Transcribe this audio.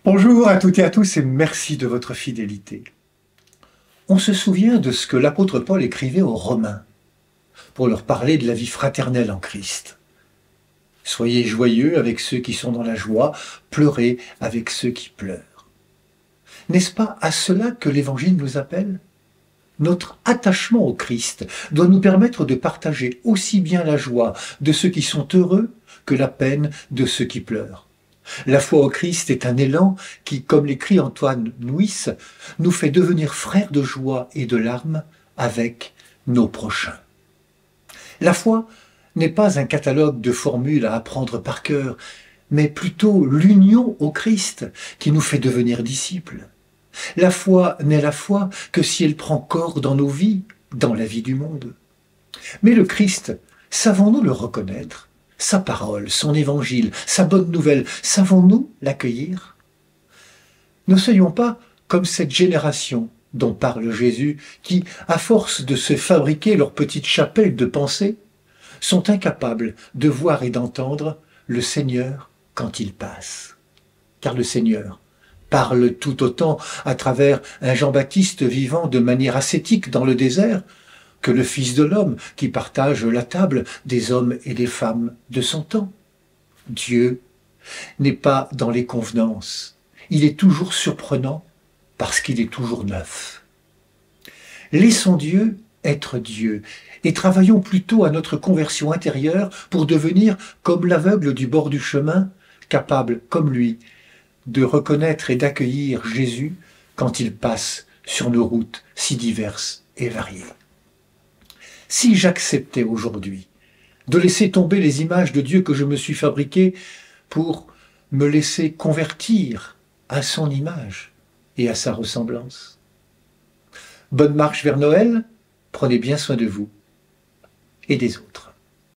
Bonjour à toutes et à tous et merci de votre fidélité. On se souvient de ce que l'apôtre Paul écrivait aux Romains pour leur parler de la vie fraternelle en Christ. Soyez joyeux avec ceux qui sont dans la joie, pleurez avec ceux qui pleurent. N'est-ce pas à cela que l'Évangile nous appelle? Notre attachement au Christ doit nous permettre de partager aussi bien la joie de ceux qui sont heureux que la peine de ceux qui pleurent. La foi au Christ est un élan qui, comme l'écrit Antoine Nuis, nous fait devenir frères de joie et de larmes avec nos prochains. La foi n'est pas un catalogue de formules à apprendre par cœur, mais plutôt l'union au Christ qui nous fait devenir disciples. La foi n'est la foi que si elle prend corps dans nos vies, dans la vie du monde. Mais le Christ, savons-nous le reconnaître? Sa parole, son évangile, sa bonne nouvelle, savons-nous l'accueillir? Ne soyons pas comme cette génération dont parle Jésus, qui, à force de se fabriquer leur petite chapelle de pensée, sont incapables de voir et d'entendre le Seigneur quand il passe. Car le Seigneur parle tout autant à travers un Jean-Baptiste vivant de manière ascétique dans le désert, que le Fils de l'homme qui partage la table des hommes et des femmes de son temps. Dieu n'est pas dans les convenances, il est toujours surprenant parce qu'il est toujours neuf. Laissons Dieu être Dieu et travaillons plutôt à notre conversion intérieure pour devenir comme l'aveugle du bord du chemin, capable, comme lui, de reconnaître et d'accueillir Jésus quand il passe sur nos routes si diverses et variées. Si j'acceptais aujourd'hui de laisser tomber les images de Dieu que je me suis fabriquées pour me laisser convertir à son image et à sa ressemblance. Bonne marche vers Noël, prenez bien soin de vous et des autres.